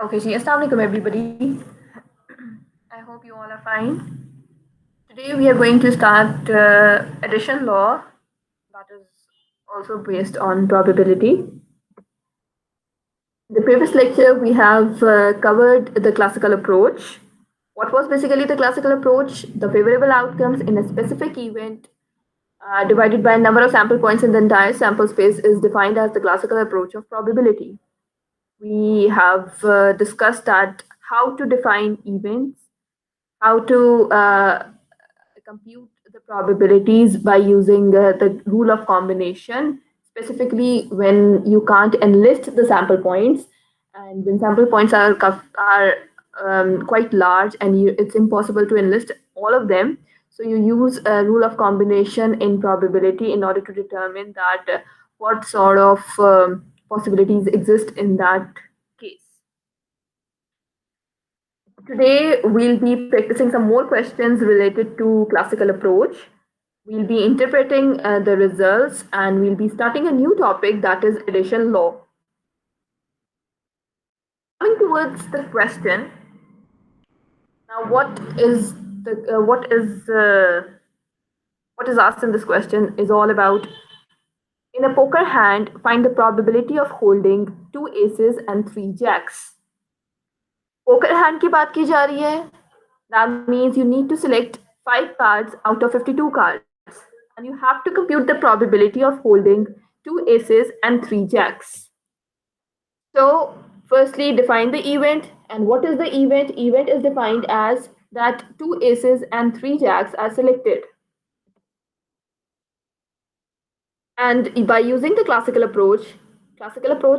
Okay, so assalamualaikum everybody. I hope you all are fine. Today we are going to start addition law that is also based on probability. In the previous lecture we have covered the classical approach. What was basically the classical approach? The favorable outcomes in a specific event divided by a number of sample points in the entire sample space is defined as the classical approach of probability. We have discussed that how to define events, how to compute the probabilities by using the rule of combination, specifically when you can't enlist the sample points, and when sample points are quite large and it's impossible to enlist all of them. So you use a rule of combination in probability in order to determine that what sort of possibilities exist in that case. Today, we'll be practicing some more questions related to classical approach. We'll be interpreting the results and we'll be starting a new topic that is addition law. Coming towards the question, now what is asked in this question is all about in a poker hand, find the probability of holding 2 aces and 3 jacks. Poker hand की बात की जा रही है. That means you need to select 5 cards out of 52 cards and you have to compute the probability of holding 2 aces and 3 jacks. So, firstly, define the event. And what is the event? Event is defined as that 2 aces and 3 jacks are selected. And by using the classical approach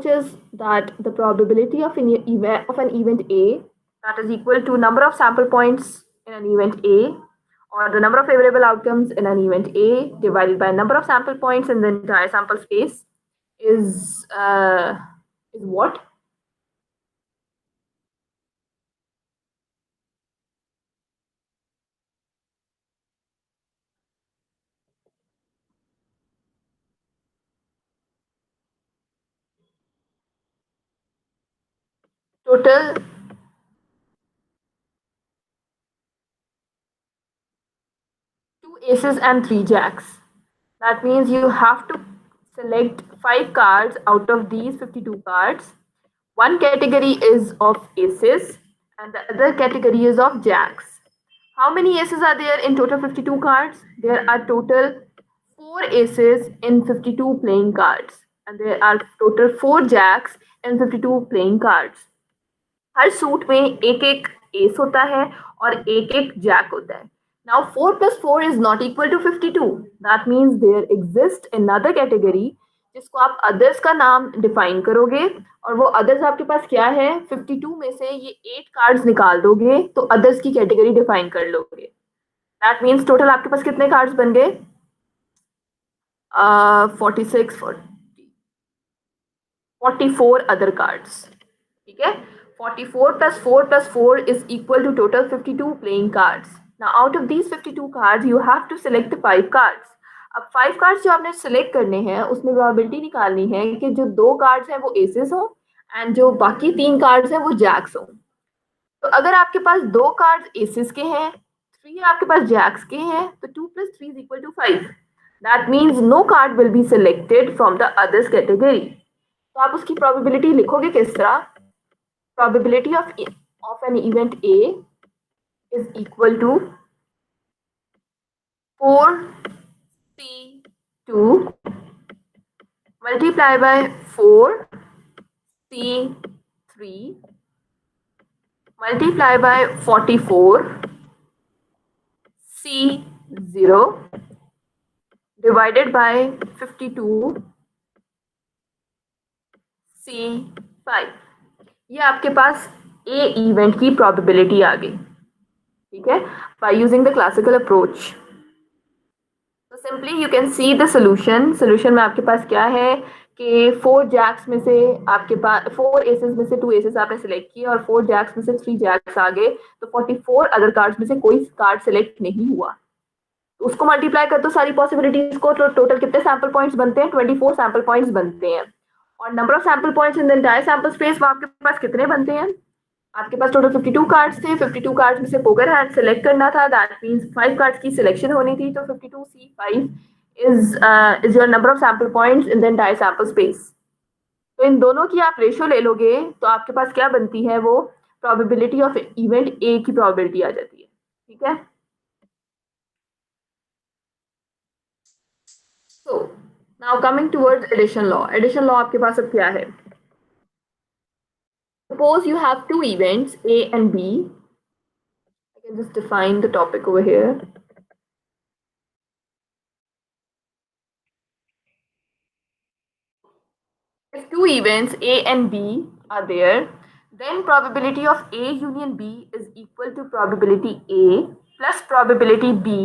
is that the probability of an event A that is equal to number of sample points in an event A or the number of favorable outcomes in an event A divided by number of sample points in the entire sample space is what? Total two aces and 3 jacks. That means you have to select 5 cards out of these 52 cards. One category is of aces and the other category is of jacks. How many aces are there in total 52 cards? There are total 4 aces in 52 playing cards and there are total 4 jacks in 52 playing cards. Her suit में एक एक S होता है और एक एक Jack होता है. Now 4 plus 4 is not equal to 52. That means there exists another category जिसको आप others का नाम define करोगे और वो others आपके पास क्या है 52 में से ये 8 cards निकाल दोगे तो others की category define कर लोगे. That means total आपके पास कितने cards बन गए 44 other cards. ठीक है 44 plus 4 plus 4 is equal to total 52 playing cards. Now out of these 52 cards you have to select the 5 cards. अब 5 cards जो आपने select करने हैं उसमें probability निकालनी है कि जो 2 cards हैं वो aces हो and जो बाकी 3 cards हैं वो jacks हो. तो अगर आपके पास 2 cards aces के हैं 3 आपके पास jacks के हैं तो 2 plus 3 is equal to 5. That means no card will be selected from the others category. तो आप उसकी probability लिखोगे किस तरह probability of an event A is equal to 4C2 multiply by 4C3 multiply by 44C0 divided by 52C5. ये आपके पास A event की probability आ गई. ठीक है by using the classical approach. So simply you can see the solution में आपके पास क्या है कि 4 jacks में से आपके पास 4 aces में से 2 aces आपने select किए और 4 jacks में से 3 jacks आ गए तो 44 other cards में से कोई card select नहीं हुआ. तो उसको मल्टीप्लाई कर दो सारी पॉसिबिलिटीज को तो टोटल कितने सैंपल पॉइंट्स बनते हैं 24 सैंपल पॉइंट्स बनते हैं और number of sample points in the entire sample space आपके पास कितने बनते हैं आपके पास टोटल 52 कार्ड्स थे, 52 कार्ड्स में से पोकर हैंड सेलेक्ट करना था, दैट मीन्स 5 कार्ड्स की सिलेक्शन होनी थी, तो 52C5 is your number of sample points in the entire sample space. तो इन दोनों की आप रेशियो ले लोगे तो आपके पास क्या बनती है, वो प्रोबेबिलिटी ऑफ इवेंट ए की प्रोबेबिलिटी आ जाती है। ठीक है, so now coming towards addition law. Addition law आपके पास अब क्या है? Suppose you have two events A and B. I can just define the topic over here. If two events A and B are there, then probability of A union B is equal to probability A plus probability B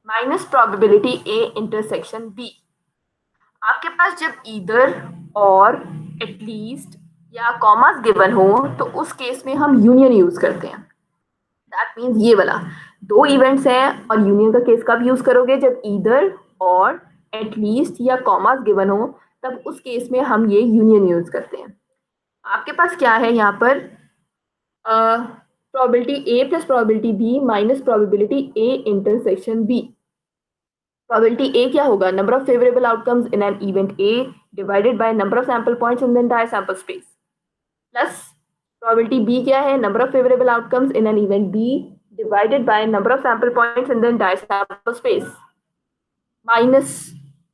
minus probability A intersection B. आपके पास जब either और at least या commas given हो तो उस case में हम union use करते हैं। दैट मीन्स ये वाला दो इवेंट्स हैं और यूनियन का केस कब यूज करोगे? जब ईदर और एटलीस्ट या कॉमास गिवन हो, तब उस केस में हम ये यूनियन यूज करते हैं। आपके पास क्या है यहाँ पर? Probability A plus probability B minus probability A intersection B. Probability A क्या होगा? Number of favourable outcomes in an event A divided by number of sample points in the entire sample space, plus probability B क्या है? Number of favourable outcomes in an event B divided by number of sample points in the entire sample space, minus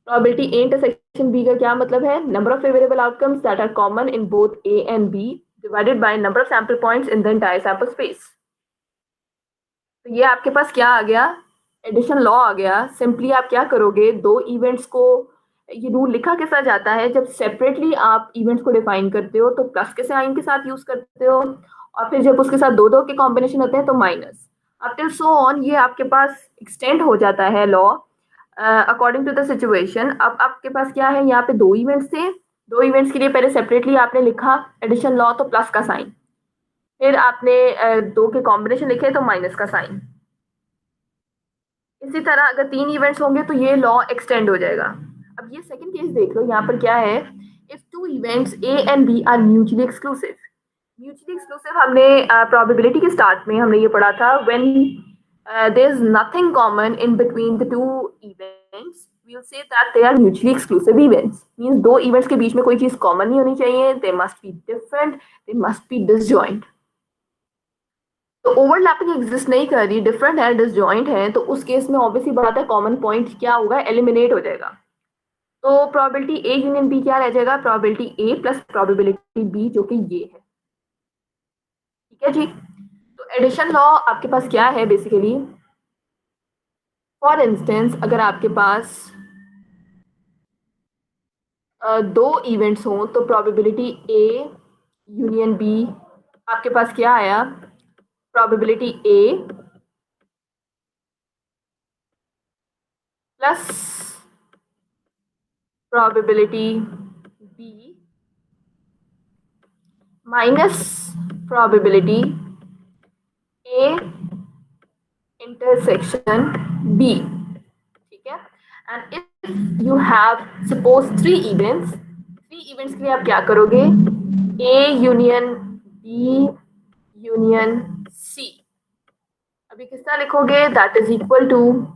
probability A intersection B का क्या मतलब है? Number of favourable outcomes that are common in both A and B divided by number of sample points in the entire sample space. तो ये आपके पास क्या आ गया? एडिशन लॉ आ गया। सिंपली आप क्या करोगे, दो इवेंट्स को, ये रूल लिखा के साथ जाता है, जब सेपरेटली आप इवेंट्स को डिफाइन करते हो तो प्लस के साइन के साथ यूज करते हो, और फिर जब उसके साथ दो दो के कॉम्बिनेशन होते हैं तो माइनस, अब टिल सो ऑन। ये आपके पास एक्सटेंड हो जाता है law according to the situation. अब आपके पास क्या है, यहाँ पे दो इवेंट्स थे, दो इवेंट्स के लिए पहले सेपरेटली आपने लिखा एडिशन लॉ तो प्लस का साइन, फिर आपने दो के कॉम्बिनेशन लिखे तो माइनस का साइन। इसी तरह अगर तीन इवेंट्स होंगे तो ये लॉ एक्सटेंड हो जाएगा। अब ये सेकंड केस देख लो, यहाँ पर क्या है? If two events A and B are mutually exclusive. Mutually exclusive हमने प्रोबेबिलिटी के स्टार्ट में हमने ये पढ़ा था, when there is nothing common in between the two events we will say that they are mutually exclusive events. Means दो events के बीच में कोई चीज कॉमन नहीं होनी चाहिए, they must be different, they must be disjoint. तो ओवरलैपिंग एग्जिस्ट नहीं कर रही, डिफरेंट है, डिसजॉइंट है, तो उस केस में ऑब्वियसली बात है कॉमन पॉइंट क्या होगा? एलिमिनेट हो जाएगा। तो प्रोबेबिलिटी ए यूनियन बी क्या रह जाएगा? Probability A plus probability B, जो कि ये है। ठीक है जी। तो एडिशन लॉ आपके पास क्या है बेसिकली? फॉर इंस्टेंस अगर आपके पास दो इवेंट्स हों तो प्रोबेबिलिटी ए यूनियन बी, आपके पास क्या आया? Probability A plus probability B minus probability A intersection B. ठीक है, and if you have suppose three events के लिए आप क्या करोगे? A union B union C. अभी किस तरह लिखोगे? That is equal to,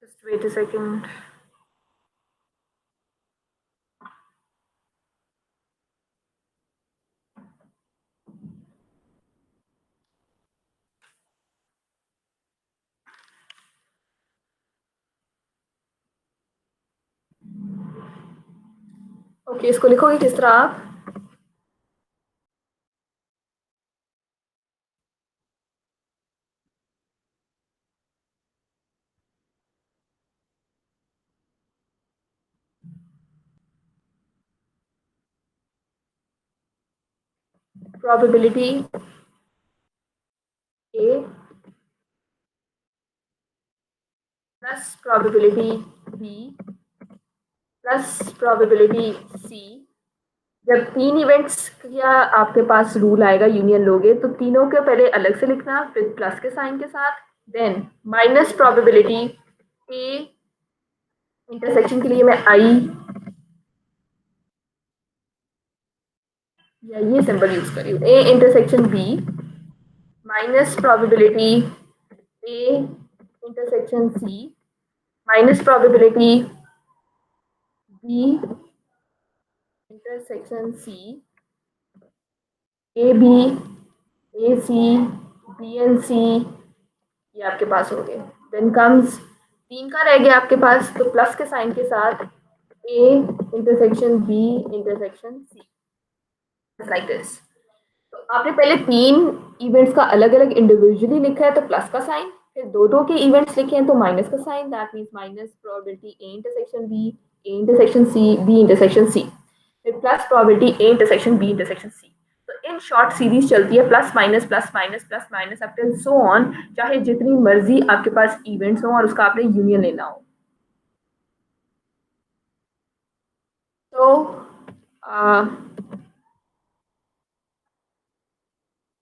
just wait a second. Okay, इसको लिखोगे किस तरह आप? Probability A plus probability B plus probability C जब 3 इवेंट्स का आपके पास रूल आएगा, यूनियन लोगे, तो तीनों के पहले अलग से लिखना फिर प्लस के साइन के साथ, then minus probability A intersection के लिए मैं आई या ये सिंबल यूज कर रही हूँ, A intersection B minus probability A intersection C minus probability B intersection C A B A C B and C, ये आपके पास हो गए। देन कम्स 3 का रह गया आपके पास, तो प्लस के साइन के साथ A intersection B intersection C, like this. तो आपने पहले 3 इवेंट्स का अलग अलग इंडिविजुअली लिखा है तो प्लस का साइन, फिर दो दो के इवेंट्स लिखे हैं तो माइनस का sign, that means minus probability A intersection B A intersection C B intersection C, फिर plus probability A intersection B intersection C. तो इन शॉर्ट सीरीज चलती है plus minus plus minus plus minus up till so on, चाहे जितनी मर्जी आपके पास events हो और उसका आपने यूनियन लेना हो। तो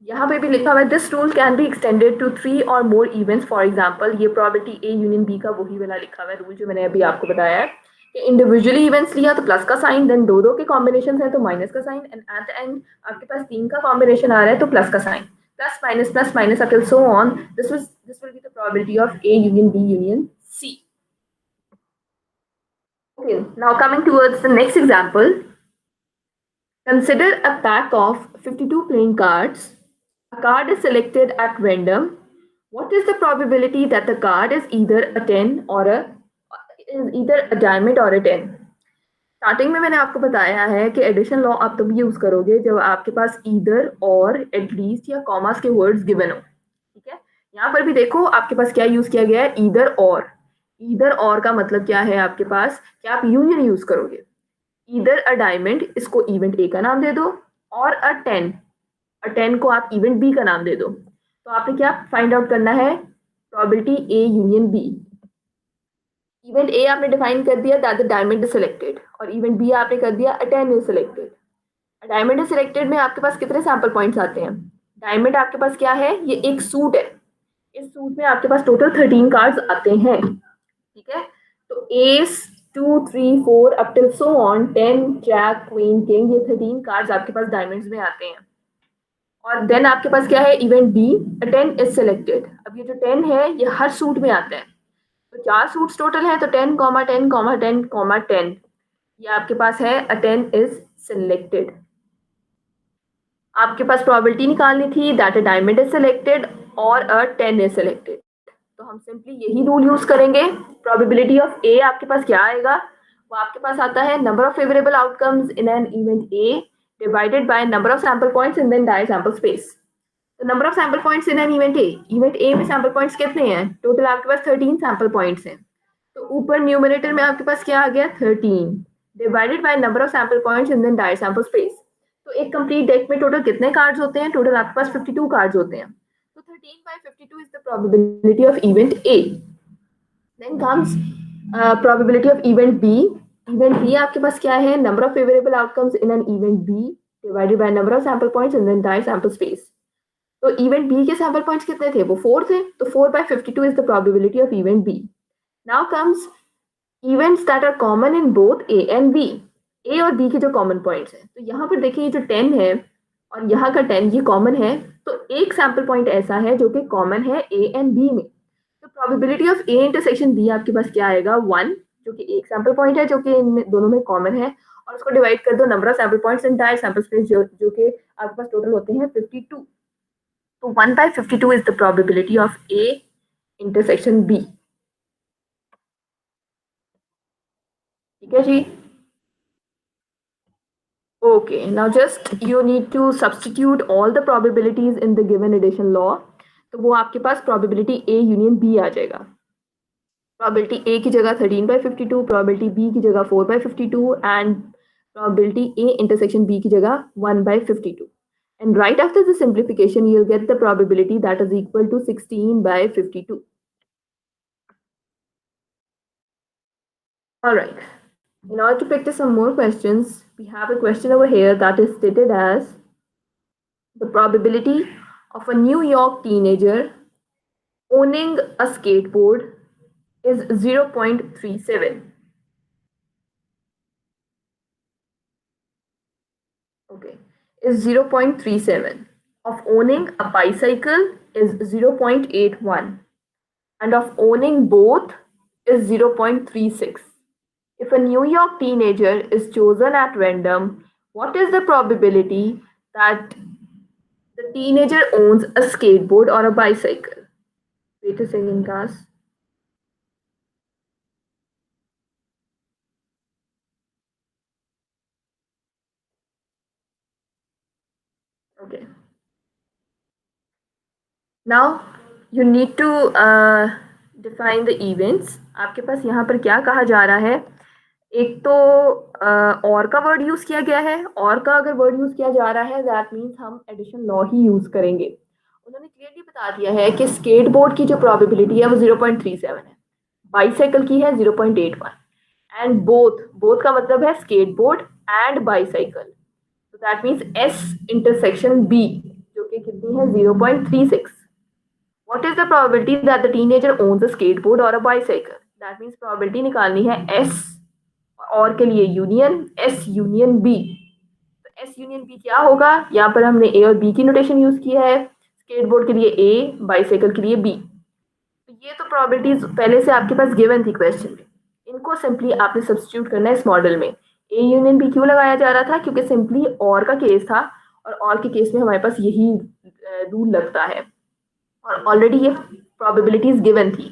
यहाँ पे भी लिखा हुआ है this rule can be extended to 3 और मोर इवेंट्स, फॉर एग्जांपल ये प्रोबेबिलिटी ए यूनियन बी का वही वाला लिखा हुआ है रूल जो मैंने अभी आपको बताया है कि इंडिविजुअली इवेंट्स लिया तो प्लस का साइन, देन दो दो के कॉम्बिनेशन है तो माइनस का sign, and at the end आपके पास 3 का कॉम्बिनेशन आ रहा है तो प्लस का sign, plus minus up till so on, this will be the probability of A union B union C. Okay, now coming towards the next example, consider a pack of 52 playing cards. A card is selected at random. What is the probability that the card is either a 10 or a diamond or a 10? Starting में मैंने आपको बताया है कि addition law आप तब use करोगे जब आपके पास ईदर और एटलीस्ट या कॉमास के वर्ड्स गिवन हो, ठीक है। यहाँ पर भी देखो आपके पास क्या यूज किया गया है, ईदर और का मतलब क्या है आपके पास कि आप यूनियन यूज करोगे, ईदर अ डायमंड इसको इवेंट ए का नाम दे दो और अ 10 को आप इवेंट बी का नाम दे दो। तो आपने क्या फाइंड आउट करना है, probability A union B. Event A आपने डिफाइन कर दिया that the diamond is selected, और इवेंट बी आपने कर दिया a 10 is selected. Diamond is selected में आपके पास कितने सैंपल पॉइंट्स आते हैं, डायमंड आपके पास क्या है, ये एक सूट है, इस सूट में आपके पास टोटल 13 कार्ड्स आते हैं, ठीक है। तो ace 2 3 4 up till so on 10 jack queen king, ये 13 कार्ड्स आपके पास डायमंड्स में आते हैं। और देन आपके पास क्या है, event be a 10 is selected. अब ये जो 10 है ये हर सूट में आता है, तो 4 सूट्स टोटल है तो 10 10 10 ये आपके पास है अ 10 इज सिलेक्टेड। आपके पास प्रोबेबिलिटी निकालनी थी that a diamond is selected और अ 10 इज सिलेक्टेड, तो हम सिंपली यही रूल यूज करेंगे। प्रोबेबिलिटी ऑफ ए आपके पास क्या आएगा, वो आपके पास आता है number of favourable outcomes in an event A divided by number of sample points in then the sample space. तो number of sample points in an event A में सैंपल पॉइंट्स कितने हैं, टोटल आपके पास 13 सैंपल पॉइंट्स हैं, तो ऊपर numerator में आपके पास क्या आ गया 13 divided by number of sample points in then the sample space. तो एक कंप्लीट डेक में टोटल कितने कार्ड्स होते हैं, टोटल आपके पास 52 कार्ड्स होते हैं, तो 13 by 52 is the probability of event A. Then comes probability of event B. Event B आपके पास क्या है, number of favorable outcomes in an event B divided by number of sample points in the entire sample space. तो event B के sample points कितने थे, वो 4 थे, तो 4 by 52 is the probability of event B. Now comes events that are common in both A and B. A और B के जो common points हैं, तो यहाँ पर देखिए ये जो 10 है और यहाँ का 10 ये कॉमन है, तो एक सैंपल पॉइंट ऐसा है जो कि कॉमन है ए एंड बी में, तो probability of A intersection B आपके पास क्या आएगा 1, जो कि एक सैंपल पॉइंट है जो कि इन दोनों में कॉमन है, और उसको डिवाइड कर दो number of sample points in the sample space जो कि आपके पास टोटल होते हैं 52, तो 1 by 52 is the probability of A intersection B. ठीक है जी, okay, now just you need to substitute all the probabilities in the given addition law, तो वो आपके पास probability A union B आ जाएगा। probability A की जगह 13 by 52, probability B की जगह 4 by 52 and probability A intersection B की जगह 1 by 52, and right after the simplification you'll get the probability that is equal to 16 by 52. All right, In order to practice some more questions, we have a question over here that is stated as the probability of a New York teenager owning a skateboard is 0.37. Okay, is 0.37. Of owning a bicycle is 0.81. And of owning both is 0.36. If a New York teenager is chosen at random, what is the probability that the teenager owns a skateboard or a bicycle? Wait a second, class. Okay. Now you need to define the events. आपके पास यहाँ पर क्या कहा जा रहा है? एक तो और का वर्ड यूज किया गया है, और का अगर वर्ड यूज किया जा रहा है दैट मीन्स हम एडिशन लॉ ही यूज करेंगे। उन्होंने क्लियरली बता दिया है कि स्केटबोर्ड की जो प्रोबेबिलिटी है वो 0.37 है, बाईसाइकिल की है 0.81 एंड बोथ बोथ का मतलब है स्केटबोर्ड एंड बाईसाइकिल, तो that means S intersection B जो कि कितनी है 0.36। What is the probability that the teenager owns a skateboard or a bicycle? That means probability निकालनी है S और के लिए यूनियन S यूनियन B। तो S यूनियन B क्या होगा? यहाँ पर हमने A और B की नोटेशन यूज की है, स्केटबोर्ड के लिए A, बाइसाइकिल के लिए B। तो ये तो प्रोबेबिलिटीज पहले से आपके पास गिवन थी क्वेश्चन में, इनको सिंपली आपने सब्स्टिट्यूट करना है इस मॉडल में। A यूनियन B क्यों लगाया जा रहा था? क्योंकि सिंपली और का केस था और के केस में हमारे पास यही रूल लगता है और ऑलरेडी ये probabilities given थी।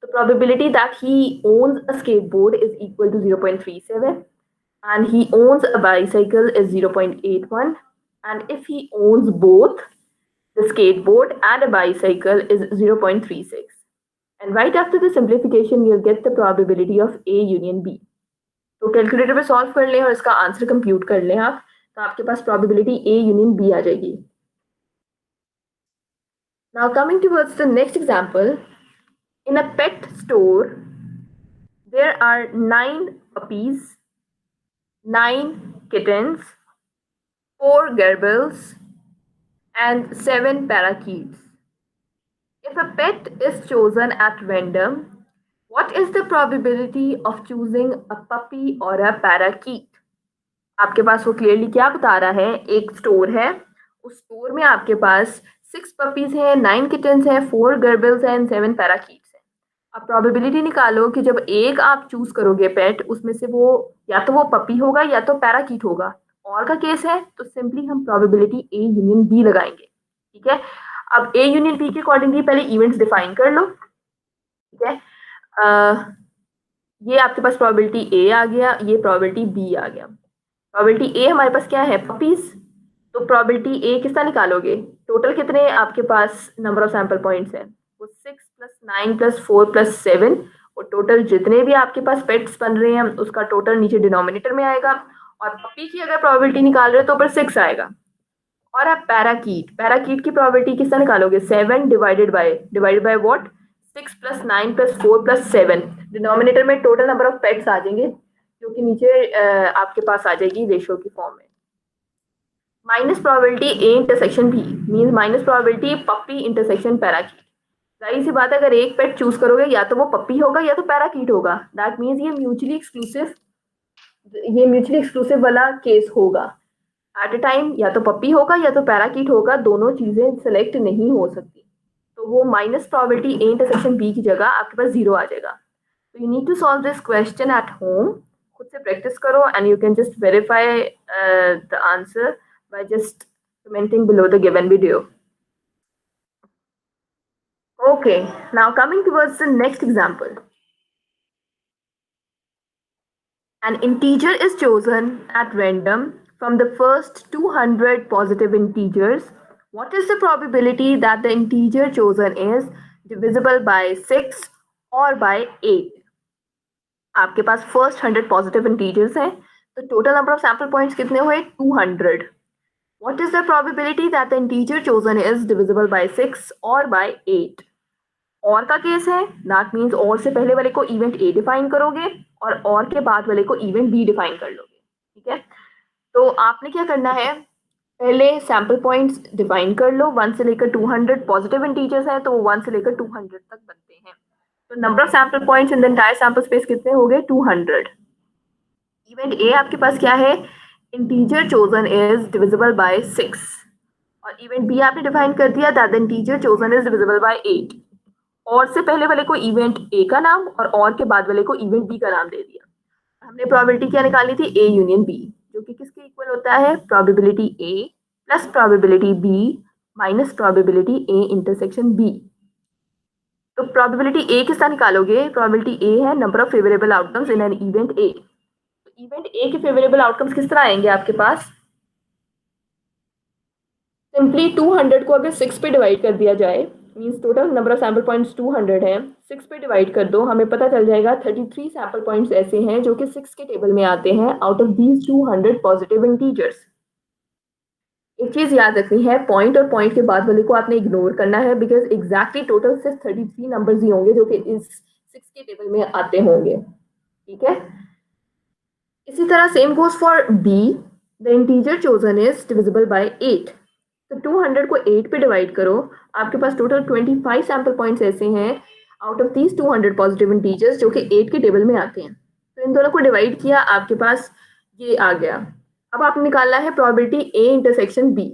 The probability that he owns a skateboard is equal to 0.37 and he owns a bicycle is 0.81, and if he owns both the skateboard and a bicycle is 0.36, and right after the simplification you'll get the probability of A union B। तो calculator पे solve कर लें और इसका answer compute कर लें आप, तो आपके पास प्रोबेबिलिटी A यूनियन B आ जाएगी। Now coming towards the next example, in a pet store there are 9 puppies, 9 kittens, 4 gerbils, and 7 parakeets. If a pet is chosen at random, what is the probability of choosing a puppy or a parakeet? आपके पास वो clearly क्या बता रहा है, एक store है, उस store में आपके पास 6 पपीज हैं, 9 किटन्स हैं, 4 गर्बल्स हैं एंड 7 पैराकीट्स हैं। अब प्रोबेबिलिटी निकालो कि जब एक आप चूज करोगे पेट, उसमें से वो या तो वो पपी होगा या तो पैराकीट होगा। और का केस है तो सिंपली हम प्रोबेबिलिटी ए यूनियन बी लगाएंगे। ठीक है, अब ए यूनियन बी के अकॉर्डिंगली पहले इवेंट्स डिफाइन कर लो। ठीक है, ये आपके पास प्रोबेबिलिटी ए आ गया, ये प्रोबेबिलिटी बी आ गया। प्रोबेबिलिटी ए हमारे पास क्या है, पपीज, तो प्रोबेबिलिटी ए किसका निकालोगे, टोटल कितने आपके पास नंबर ऑफ सैंपल पॉइंट्स है, वो 6 + 9 + 4 + 7, और टोटल जितने भी आपके पास पेट्स बन रहे हैं उसका टोटल नीचे डिनोमिनेटर में आएगा, और पपी की अगर प्रोबेबिलिटी निकाल रहे हो तो ऊपर 6 आएगा। और आप पैराकीट, पैराकीट की प्रोबेबिलिटी किसका निकालोगे, 7 डिवाइडेड बाय व्हाट, 6 + 9 + 4 + 7, डिनोमिनेटर में टोटल नंबर ऑफ पेट्स आ जाएंगे जो कि नीचे आपके पास आ जाएगी रेशियो की फॉर्म में। Minus probability A intersection B means minus probability puppy intersection parakeet. जाहिर सी बात है, अगर एक पेट चूज करोगे या तो वो पप्पी होगा या तो पैराकीट होगा, दैट मीन्स ये म्यूचुअली एक्सक्लूसिव वाला केस होगा। एट अ टाइम या तो पप्पी होगा या तो पैराकीट होगा, दोनों चीजें सेलेक्ट नहीं हो सकती, तो वो minus probability A intersection B की जगह आपके पास 0 आ जाएगा। तो you need to solve this question at home, खुद से प्रैक्टिस करो and you can just verify the answer by just commenting below the given video. Okay, now coming towards the next example. An integer is chosen at random from the first 200 positive integers. What is the probability that the integer chosen is divisible by 6 or by 8? आपके पास first 100 positive integers हैं, तो total number of sample points कितने हुए, 200। What is the probability that the integer chosen is divisible by 6 or by 8? और का case है, that means और से पहले वाले को इवेंट ए डिफाइन करोगे और के बाद वाले को इवेंट बी डिफाइन कर लोगे। ठीक है, तो आपने क्या करना है, पहले सैंपल पॉइंट्स डिफाइन कर लो। 1 से लेकर 200 पॉजिटिव इंटीजर्स हैं, तो वो 1 से लेकर 200 तक बनते हैं। तो number of sample points in the entire sample space कितने हो गए, 200। इवेंट ए आपके पास क्या है, integer chosen is divisible bye 6, और इवेंट बी आपने डिफाइन कर दिया that the integer chosen is divisible by 8। और से पहले वाले को इवेंट ए का नाम और के बाद वाले को इवेंट बी का नाम दे दिया। हमने प्रोबेबिलिटी क्या निकाली थी, ए यूनियन बी, जो कि किसके इक्वल होता है, probability A plus probability B minus probability A intersection B. तो प्रोबेबिलिटी ए किस तरह निकालोगे, प्रोबेबिलिटी ए है number of favourable outcomes in an event A. तो इवेंट ए के फेवरेबल आउटकम्स किस तरह आएंगे आपके पास, सिंपली 200 को अगर 6 पे डिवाइड कर दिया जाए, means total number of sample points 200 है, 6 पे डिवाइड कर दो, हमें पता चल जाएगा 33 सैंपल पॉइंट्स ऐसे हैं जो कि 6 के टेबल में आते हैं out of these 200 positive integers. एक चीज याद रखनी है, पॉइंट और पॉइंट के बाद वाले को आपने इग्नोर करना है, बिकॉज एग्जैक्टली टोटल सिर्फ 33 नंबर्स ही होंगे जो कि इस 6 के टेबल में आते होंगे। ठीक है, इसी तरह same goes for B, the integer chosen is divisible by 8। तो 200 को 8 पे डिवाइड करो, आपके पास टोटल 25 सैंपल पॉइंट्स ऐसे हैं out of these 200 positive integers जो कि 8 के टेबल में आते हैं। तो इन दोनों को डिवाइड किया, आपके पास ये आ गया। अब आपने निकालना है probability A intersection B.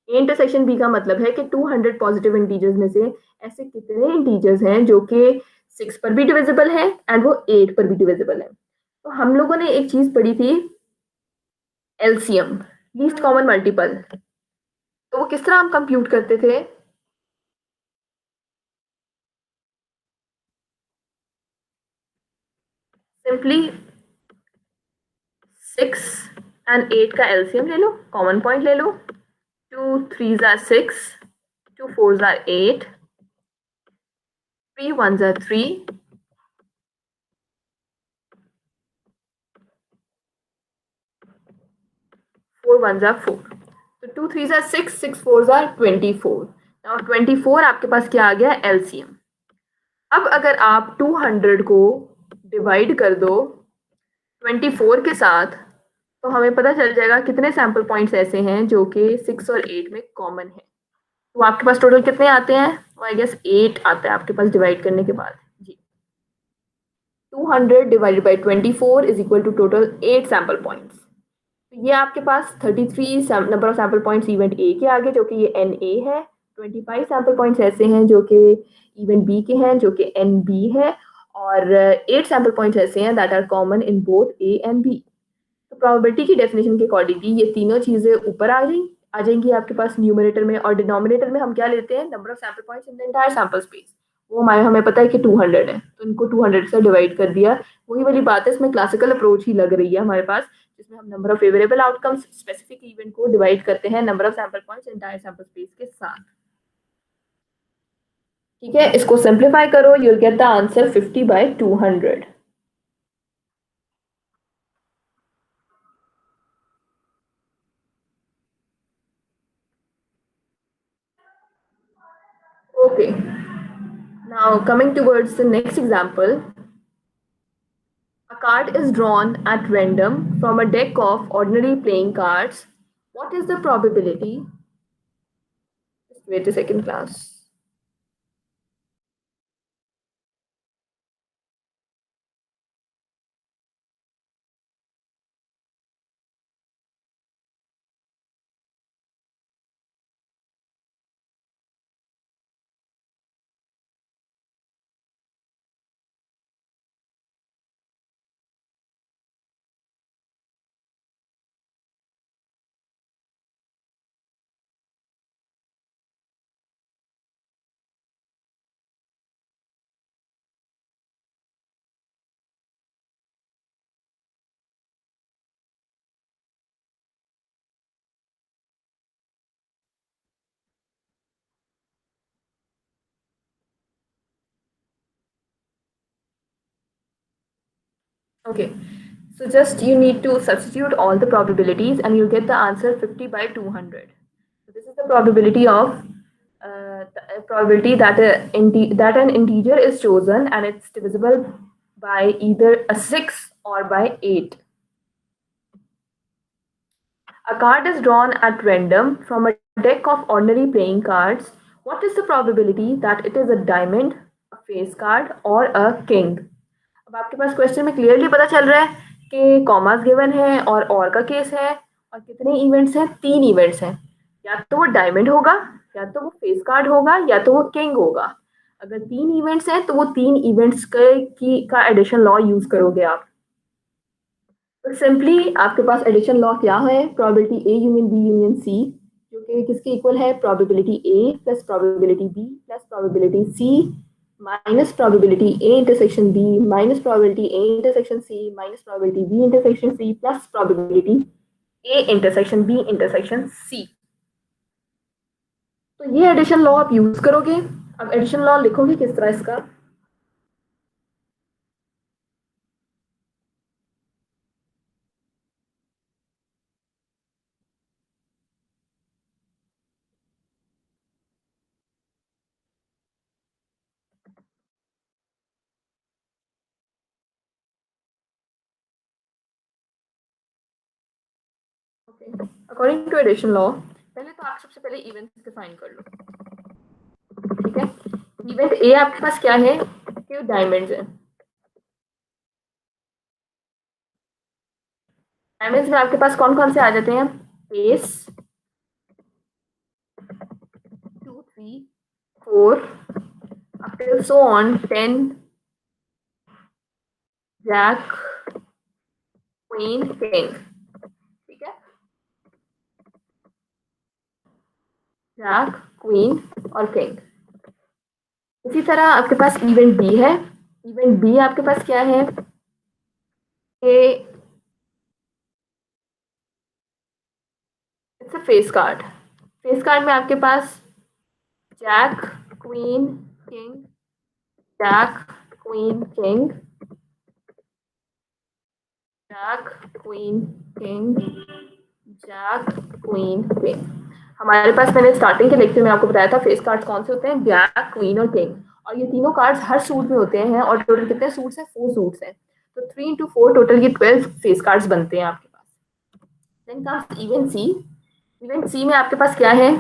A intersection B का मतलब है कि 200 पॉजिटिव इंटीजर्स में से ऐसे कितने इंटीजर्स हैं जो कि 6 पर भी डिविजिबल है एंड वो 8 पर भी डिविजिबल है। तो हम लोगों ने एक चीज पढ़ी थी, एलसीएम, लीस्ट कॉमन मल्टीपल। तो वो किस तरह हम कंप्यूट करते थे, सिंपली 6 एंड 8 का एलसीएम ले लो, कॉमन पॉइंट ले लो, 2 3s are 6, 2 4s are 8, 3 1s are 3, 4 1s are 4। तो 2 3s are 6, 6 4s are 24। Now 24 आपके पास क्या आ गया, एलसीएम। अब अगर आप 200 को डिवाइड कर दो 24 के साथ, तो हमें पता चल जाएगा कितने सैंपल पॉइंट्स ऐसे हैं जो कि 6 और 8 में कॉमन है। तो आपके पास टोटल कितने आते हैं, आई गेस 8 आता है आपके पास डिवाइड करने के बाद जी। 200 divided by 24 is equal to total 8 sample points. तो ये आपके पास 33 number of sample points event A के आगे जो कि ये एन ए है, 25 सैंपल पॉइंट्स ऐसे हैं जो कि इवेंट बी के हैं जो कि एन बी है, और 8 सैंपल पॉइंट्स ऐसे हैं that are common in both A and B. तो प्रोबेबिलिटी की डेफिनेशन के अकॉर्डिंगली ये तीनों चीजें ऊपर आ जाएंगी आपके पास न्यूमरेटर में, और डिनोमिनेटर में हम क्या लेते हैं, number of sample points in the entire sample space. वो हमें पता है कि 200 है, तो इनको 200 से डिवाइड कर दिया। वही वाली बात है, इसमें क्लासिकल अप्रोच ही लग रही है हमारे पास, जिसमें हम number of favourable outcomes specific event को डिवाइड करते हैं number of sample points entire sample space के साथ। ठीक है, इसको सिंप्लीफाई करो, you will get the answer 50/200। Okay, now coming towards the next example, a card is drawn at random from a deck of ordinary playing cards. What is the probability? Just wait a second, class. Okay, so just you need to substitute all the probabilities and you'll get the answer 50/200. So this is the probability of probability that that an integer is chosen and it's divisible by either a 6 or by 8. A card is drawn at random from a deck of ordinary playing cards. What is the probability that it is a diamond, a face card or a king? अब आपके पास question में clearly पता चल रहा है कि commas given है और का केस है और कितने इवेंट्स हैं, 3 इवेंट्स हैं। या तो वो डायमंड होगा, या तो वो फेस कार्ड होगा, या तो वो किंग होगा। अगर 3 इवेंट्स हैं तो वो 3 इवेंट्स का एडिशन लॉ यूज करोगे आप। तो सिंपली आपके पास एडिशन लॉ क्या है, probability A union B union C, जो कि किसके इक्वल है, probability A plus probability B plus probability C minus probability A intersection B minus probability A intersection C minus probability B intersection C plus probability A intersection B intersection C. तो ये addition law आप use करोगे। अब addition law लिखोगे किस तरह इसका, according to addition law पहले तो आप सबसे पहले इवेंट्स डिफाइन कर लो। ठीक है, इवेंट ए आपके पास क्या है कि डायमंड्स है। डायमंड्स में आपके पास कौन कौन से आ जाते हैं, ace 2 3 4 up till so on 10 jack queen king. ठीक है, जैक क्वीन और किंग। इसी तरह आपके पास इवेंट बी है। इवेंट बी आपके पास क्या है कि it's a face card. Face card में आपके पास jack queen king, jack queen king, jack queen king, jack queen king. हमारे पास मैंने स्टार्टिंग के लेक्चर में आपको बताया था फेस कार्ड्स कौन से होते हैं, जैक क्वीन और किंग। और ये तीनों कार्ड्स हर सूट में होते हैं और टोटल कितने सूट्स हैं, 4 सूट्स हैं। तो 3 into 4 टोटल ये 12 फेस कार्ड्स बनते हैं आपके पास। देन कम्स इवेंट सी। इवेंट सी में आपके पास क्या है,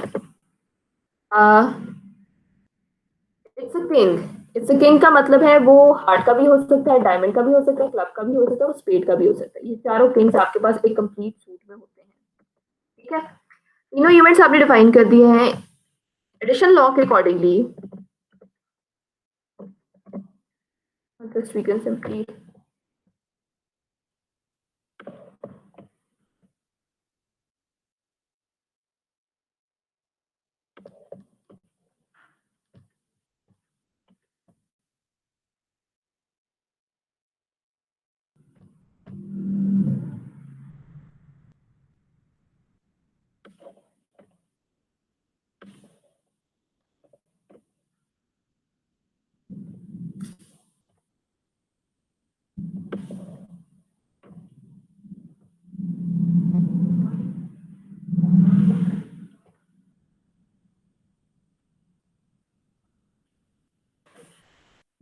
it's a king. It's a king का मतलब है वो हार्ट का भी हो सकता है, डायमंड का भी हो सकता है, क्लब का भी हो सकता है और स्पेड का भी हो सकता है। ये चारों किंग्स आपके पास एक कंप्लीट सूट में होते हैं। ठीक है, तीनों इवेंट्स आपने डिफाइन कर दिए हैं एडिशन लॉ के accordingly. Just we can simply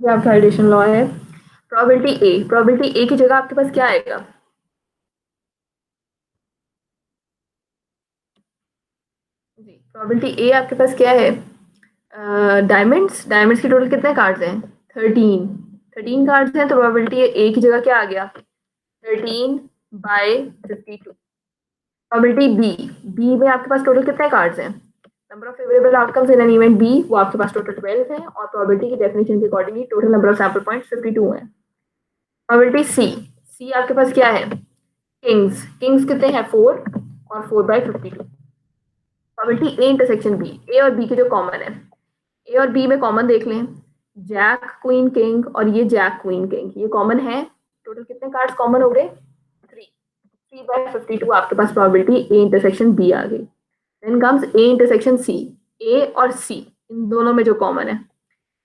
ये आपका एडिशन लॉ है। प्रोबेबिलिटी ए, प्रोबेबिलिटी ए की जगह आपके पास क्या आएगा, जी प्रोबेबिलिटी ए आपके पास क्या है, डायमंड्स। डायमंड्स के टोटल कितने कार्ड्स हैं, 13। 13 कार्ड्स हैं तो प्रोबेबिलिटी ए की जगह क्या आ गया, 13/52। प्रोबेबिलिटी बी, बी में आपके पास टोटल कितने कार्ड्स हैं, number of favourable outcomes in an event B, वो आपके पास टोटल 12 है और प्रोबेबिलिटी की डेफिनेशन के accordingly total number of sample points 52 है। प्रोबेबिलिटी सी, सी आपके पास क्या है, किंग्स। किंग्स कितने हैं, 4 और 4/52। प्रोबेबिलिटी ए इंटरसेक्शन बी, ए और बी के जो कॉमन है, ए और बी में कॉमन देख लें, जैक क्वीन किंग और ये जैक क्वीन किंग, ये कॉमन है। टोटल कितने कार्ड्स कॉमन हो गए, 3/52 आपके पास प्रोबेबिलिटी ए इंटरसेक्शन बी आ गई। Then comes A intersection C, A और सी इन दोनों में जो कॉमन है,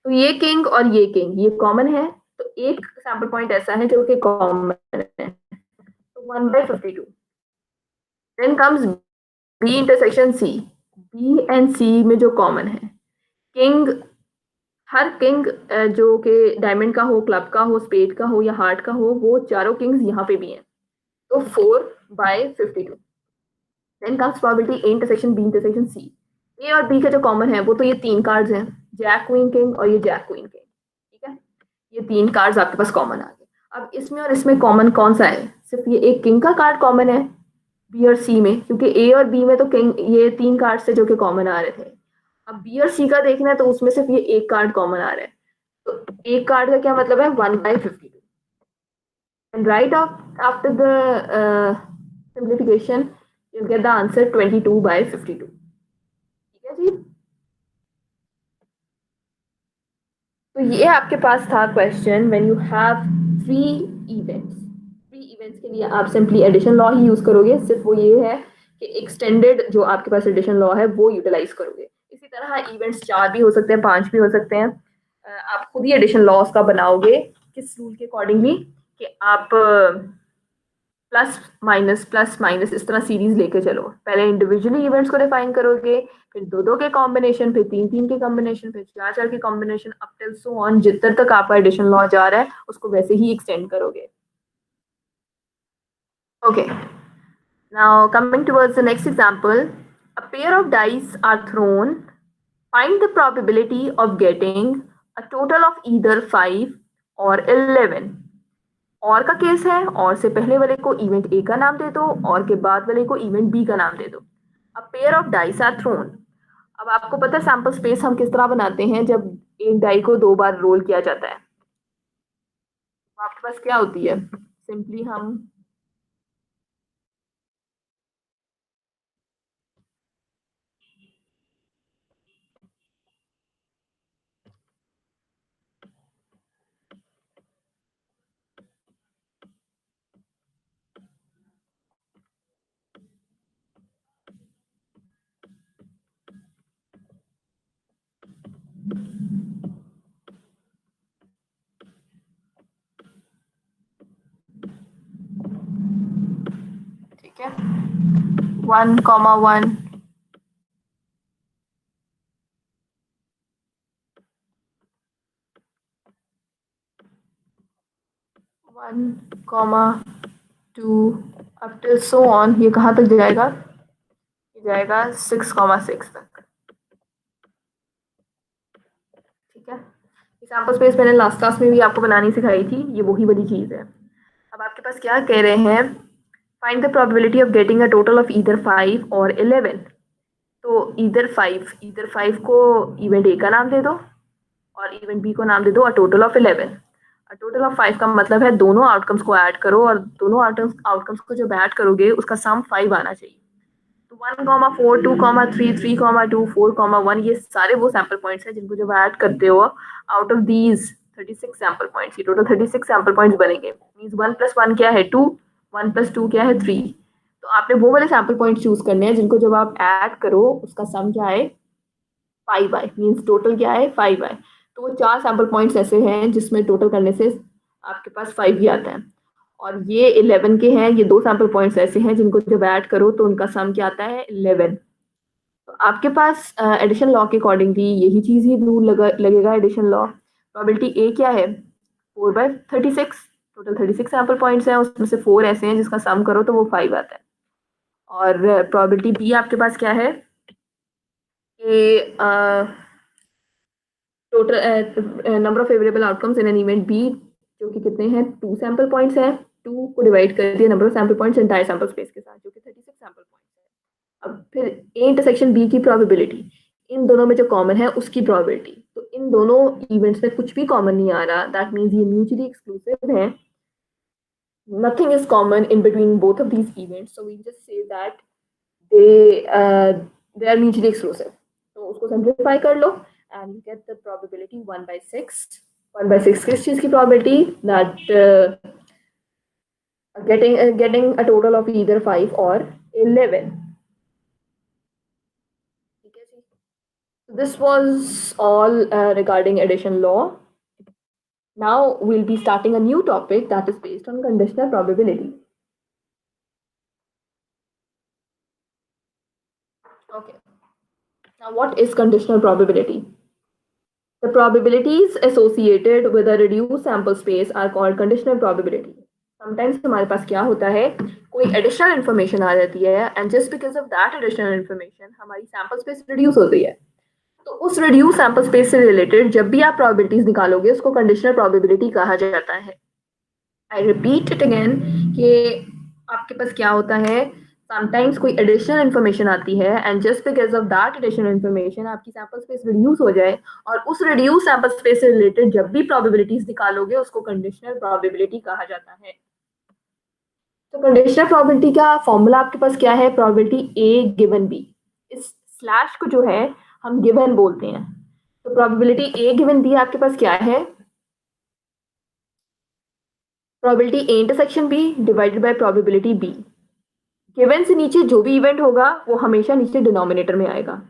तो ये किंग और ये किंग ये कॉमन है, तो एक सैंपल पॉइंट ऐसा है जो कि कॉमन है, तो 1/52। Then comes B intersection C, B and C में जो कॉमन है, किंग, हर किंग जो कि डायमंड का हो, क्लब का हो, स्पेड का हो या हार्ट का हो, वो चारों किंग्स यहाँ पे भी हैं। तो 4/52। Then comes probability A intersection B intersection C. A और बी का जो कॉमन है वो तो ये तीन कार्ड्स हैं, जैक क्वीन किंग और ये जैक क्वीन किंग। ठीक है, ये तीन कार्ड्स आपके पास कॉमन आ गए। अब इसमें और इसमें कॉमन कौन सा है? सिर्फ ये एक किंग का कार्ड कॉमन है बी और सी में, क्योंकि ए और बी में तो किंग ये तीन कार्ड थे जो कि कॉमन आ रहे थे। अब बी और सी का देखना है तो उसमें सिर्फ ये एक कार्ड कॉमन आ रहा है। तो एक कार्ड का क्या मतलब है? 1/52। And right after the simplification, you'll get the answer 22/52. ठीक है जी। तो ये आपके पास था question, when you have three events. Three events के लिए आप सिंपली एडिशन लॉ ही यूज करोगे, सिर्फ वो ये है कि एक्सटेंडेड जो आपके पास एडिशन लॉ है वो यूटिलाइज करोगे। इसी तरह इवेंट्स 4 भी हो सकते हैं, 5 भी हो सकते हैं। आप खुद ही एडिशन लॉस का बनाओगे किस रूल के अकॉर्डिंगली, कि आप प्लस माइनस इस तरह सीरीज लेके चलो। पहले इंडिविजुअली इवेंट्स को डिफाइन करोगे, फिर दो दो के कॉम्बिनेशन, फिर तीन तीन के कॉम्बिनेशन, फिर चार चार के combination, up till so on, जितने तक आपका एडिशन लॉ जा रहा है उसको वैसे ही एक्सटेंड करोगे। Okay, now coming towards the next example, a pair of dice are thrown, find the probability of getting a total of either 5 और 11। और का केस है, और से पहले वाले को इवेंट ए का नाम दे दो, और के बाद वाले को इवेंट बी का नाम दे दो। A pair of dice are thrown. अब आपको पता है सैंपल स्पेस हम किस तरह बनाते हैं? जब एक डाई को दो बार रोल किया जाता है तो आपके पास क्या होती है? सिंपली हम ठीक है 1,1 1,2 अप टिल सो ऑन, ये कहाँ तक जाएगा? ये जाएगा 6,6 तक। ठीक है, सैंपल स्पेस मैंने लास्ट क्लास में भी आपको बनानी सिखाई थी, ये वही वाली चीज है। अब आपके पास क्या कह रहे हैं? Find the probability of getting a total of either 5 और 11। तो ईदर 5 को इवेंट ए का नाम दे दो और इवेंट बी को नाम दे दो अ total of 11। A total of 5 का मतलब है दोनों आउटकम्स को ऐड करो, और दोनों आउटकम्स को जब ऐड करोगे उसका सम 5 आना चाहिए। तो 1,4 2,3 3,2 4,1 ये सारे वो सैंपल पॉइंट्स हैं जिनको जब ऐड करते हो out of these 36 sample points, ये टोटल 36 सैंपल पॉइंट्स बनेंगे। मींस 1+1 क्या है? 2, 1+2 क्या है? 3। तो आपने वो वाले सैंपल पॉइंट चूज करने हैं जिनको जब आप ऐड करो उसका सम क्या है? 5i। मीन्स टोटल क्या है? 5i। तो वो चार सैंपल पॉइंट्स ऐसे हैं जिसमें टोटल करने से आपके पास 5 ही आता है। और ये 11 के हैं, ये दो सैंपल पॉइंट्स ऐसे हैं जिनको जब ऐड करो तो उनका सम क्या आता है? 11। तो आपके पास एडिशन लॉ के अकॉर्डिंगली यही चीज ही रूल लगेगा एडिशन लॉ। प्रोबेबिलिटी ए क्या है? 4/36। टोटल 36 सैंपल पॉइंट्स हैं, उसमें से 4 ऐसे हैं जिसका सम करो तो वो 5 आता है। और प्रोबेबिलिटी बी आपके पास क्या है कि total number of favourable outcomes in an event B, जो कि कितने हैं? 2 सैंपल पॉइंट्स हैं। 2 को डिवाइड कर दिया number of sample points entire sample space के साथ, जो कि 36 सैंपल पॉइंट्स है। अब फिर ए इंटरसेक्शन बी की प्रोबेबिलिटी, इन दोनों में जो कॉमन है उसकी प्रोबेबिलिटी। तो इन दोनों इवेंट्स में कुछ भी कॉमन नहीं आ रहा, दैट मीन्स ये म्यूचुअली एक्सक्लूसिव है। Nothing is common in between both of these events, so we just say that they are mutually exclusive. तो उसको simplify कर लो and you get the probability 1/6। 1/6 किस चीज की probability? That getting a total of either 5 or 11। ठीक है जी। So this was all regarding addition law. Now we'll be starting a new topic that is based on conditional probability. Okay. Now what is conditional probability? The probabilities associated with a reduced sample space are called conditional probability. Sometimes हमारे पास क्या होता है, कोई additional information आ जाती है and just because of that additional information हमारी sample space reduce होती है. तो उस reduce sample space से related जब भी आप probabilities निकालोगे उसको conditional probability कहा जाता है. I repeat it again कि आपके पास क्या होता है, समटाइम्स कोई एडिशनल इन्फॉर्मेशन आती है and just because of that additional information आपकी सैंपल स्पेस रिड्यूस हो जाए और उस रिड्यूस सैंपल स्पेस से रिलेटेड जब भी प्रोबेबिलिटीज निकालोगे उसको कंडीशनल प्रोबेबिलिटी कहा जाता है. तो कंडीशनल प्रोबेबिलिटी का फॉर्मूला आपके पास क्या है, प्रोबेबिलिटी ए गिवन बी. इस स्लैश को जो है हम गिवन बोलते हैं. तो प्रोबेबिलिटी ए गिवन बी आपके पास क्या है, probability A intersection B divided by probability B. Given से नीचे जो भी इवेंट होगा वो हमेशा नीचे डिनोमिनेटर में आएगा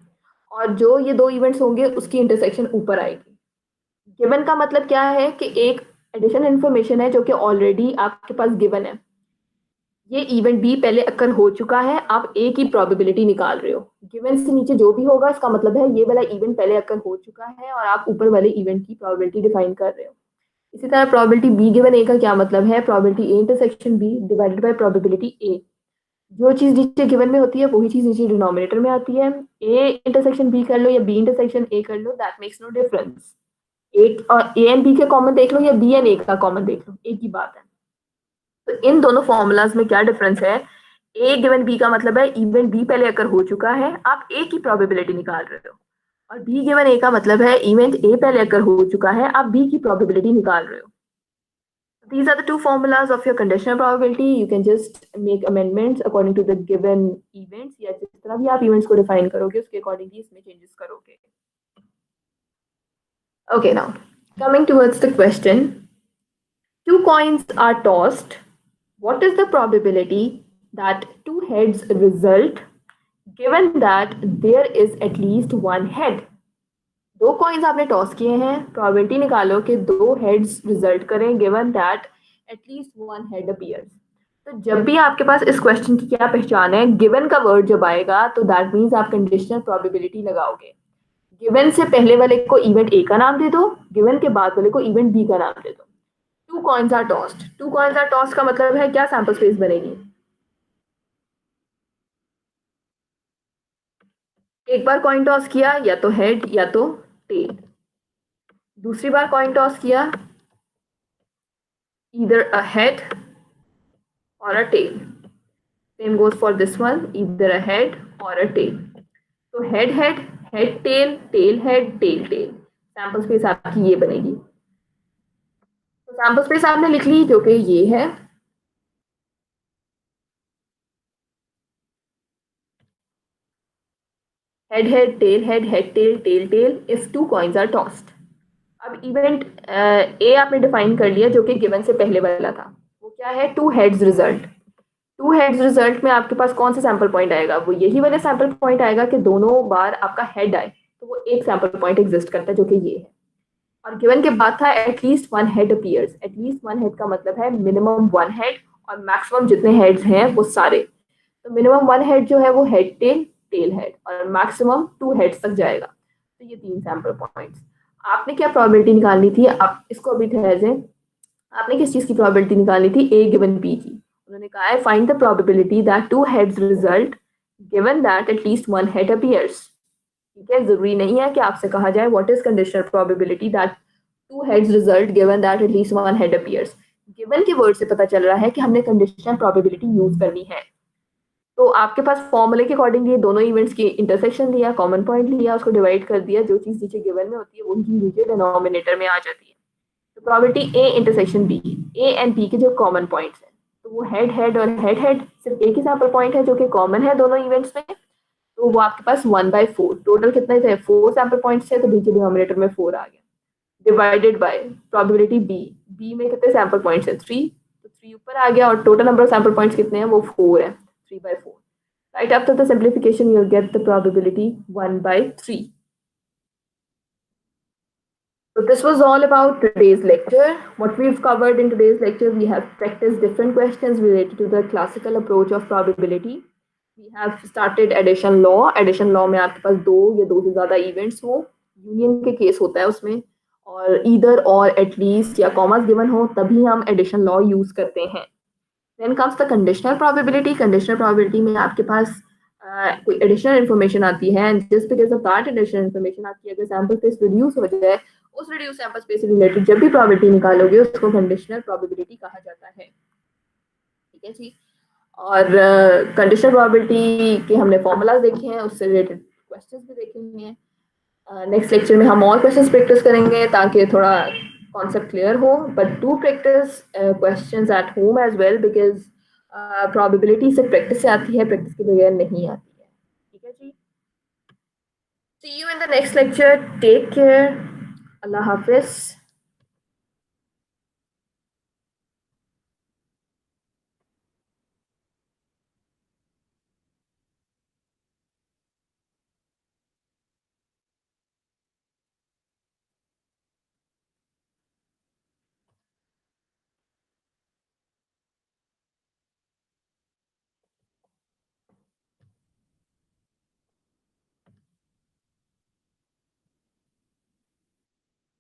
और जो ये दो इवेंट्स होंगे उसकी इंटरसेक्शन ऊपर आएगी. गिवन का मतलब क्या है कि एक एडिशनल इन्फॉर्मेशन है जो कि ऑलरेडी आपके पास गिवन है. ये इवेंट बी पहले अकर हो चुका है, आप ए की प्रोबेबिलिटी निकाल रहे हो. गिवन से नीचे जो भी होगा इसका मतलब है ये वाला इवेंट पहले अकर हो चुका है और आप ऊपर वाले इवेंट की प्रोबेबिलिटी डिफाइन कर रहे हो. इसी तरह प्रोबेबिलिटी बी गिवन ए का क्या मतलब है, probability A intersection B divided by probability A. जो चीज नीचे गिवन में होती है वही चीज नीचे डिनोमिनेटर में आती है. ए इंटरसेक्शन बी कर लो या बी इंटरसेक्शन ए कर लो, दैट मेक्स नो डिफरेंस. एक और ए एंड बी के कॉमन देख लो या बी एंड ए का कॉमन देख लो, एक ही बात है. तो इन दोनों फॉर्मूलाज में क्या डिफरेंस है, ए गिवन बी का मतलब है इवेंट बी पहले अगर हो चुका है आप ए की प्रोबेबिलिटी निकाल रहे हो और बी गिवन ए का मतलब है इवेंट ए पहले अगर हो चुका है आप बी की प्रोबेबिलिटी निकाल रहे हो. These are the two formulas of your conditional probability. You can just make amendments according to the given events या जिस तरह भी आप events को define करोगे उसके accordingly इसमें changes करोगे. Okay, now coming towards the question, two coins are tossed. What is the probability that two heads result given that there is at least one head? दो कॉइन्स आपने toss किए हैं, probability निकालो कि दो heads result करें given that at least one head appears. तो जब भी आपके पास इस क्वेश्चन की क्या पहचान है, गिवन का वर्ड जब आएगा तो दैट मीन्स आप कंडीशनल प्रोबेबिलिटी लगाओगे. गिवन से पहले वाले को इवेंट ए का नाम दे दो, गिवन के बाद वाले को इवेंट बी का नाम दे दो. Two coins are tossed. Two coins are tossed का मतलब है क्या सैंपल स्पेस बनेगी, एक बार कॉइन टॉस किया या तो हेड या तो टेल, दूसरी बार कॉइन टॉस किया either a head or a tail. Same goes for this one, either a head or a tail. So head head, head tail, tail head, tail tail. Sample space आपकी ये बनेगी. तो sample space आपने लिख ली जो कि ये है. head head, tail head, head tail, tail tail if two coins are tossed. अब इवेंट ए आपने डिफाइन कर लिया जो कि गिवन से पहले वाला था, वो क्या है, two heads result. Two heads result में आपके पास कौन सा सैंपल पॉइंट आएगा, वो यही वाला सैंपल पॉइंट आएगा कि दोनों बार आपका हेड आए तो वो एक सैंपल पॉइंट एग्जिस्ट करता है जो कि ये है. और गिवन के बाद था at least one head appears. At least one head का मतलब है मिनिमम वन हेड और मैक्सिमम जितने हेड्स हैं वो सारे. तो मिनिमम वन हेड जो है वो हेड टेल टेल हेड और मैक्सिमम टू हेड्स तक जाएगा. तो ये तीन सैंपल पॉइंट्स. आपने क्या प्रोबेबिलिटी निकालनी थी, आप इसको अभी ठहर जाए, आपने किस चीज की प्रोबेबिलिटी निकालनी थी, ए गिवन बी की. उन्होंने कहा है find the probability that two heads result given that at least one head appears. ठीक है, जरूरी नहीं है कि आपसे कहा जाए what is conditional probability that two heads result given that at least one head appears. Given के वर्ड से पता चल रहा है कि हमने कंडीशनल प्रोबेबिलिटी यूज करनी है. तो आपके पास फॉर्मूले के अकॉर्डिंग ये दोनों इवेंट्स की इंटरसेक्शन लिया, कॉमन पॉइंट लिया, उसको डिवाइड कर दिया, जो चीज नीचे गिवन में होती है वही चीज नीचे डिनोमिनेटर में आ जाती है. तो probability A intersection B, A and B के जो कॉमन पॉइंट्स हैं तो वो हेड हेड और हेड हेड सिर्फ एक ही सैंपल पॉइंट है जो कि कॉमन है दोनों इवेंट्स में. तो वो आपके पास 1/4, टोटल कितने थे, 4 सैंपल पॉइंट्स थे तो नीचे डिनोमिनेटर में 4 आ गया, divided by probability B. B में कितने सैंपल पॉइंट्स हैं, 3, तो 3 ऊपर आ गया और total number of sample points कितने हैं, वो 4 है, 3/4. Right after the simplification, you'll get the probability 1/3. So this was all about today's lecture. What we've covered in today's lecture, we have practiced different questions related to the classical approach of probability. We have started addition law. Addition law में आपके पास दो या दो से ज़्यादा events हो union के case होता है उसमें, और ईदर और एटलीस्ट या कॉमर्स गिवन हो तभी हम एडिशन लॉ यूज करते हैं। Then comes the conditional probability. Conditional probability में आपके पास कोई एडिशनल इन्फॉर्मेशन आती है, just because of that additional information आपकी अगर सैंपल स्पेस रिड्यूस हो जाए, उस रिड्यूस सैंपल स्पेस से रिलेटेड जब भी प्रोबेबिलिटी निकालोगे उसको कंडीशनल प्रोबेबिलिटी कहा जाता है। ठीक है जी। और कंडीशनल प्रोबेबिलिटी के हमने फॉर्मूलाज देखे हैं, उससे रिलेटेड क्वेश्चंस भी देखे हैं। नेक्स्ट लेक्चर में हम और क्वेश्चंस प्रैक्टिस करेंगे ताकि थोड़ा कॉन्सेप्ट क्लियर हो, but do practice questions at home as well, because probability सिर्फ प्रैक्टिस से आती है, प्रैक्टिस के बगैर नहीं आती है। ठीक है जी। See you in the next lecture, take care, अल्लाह हाफिज।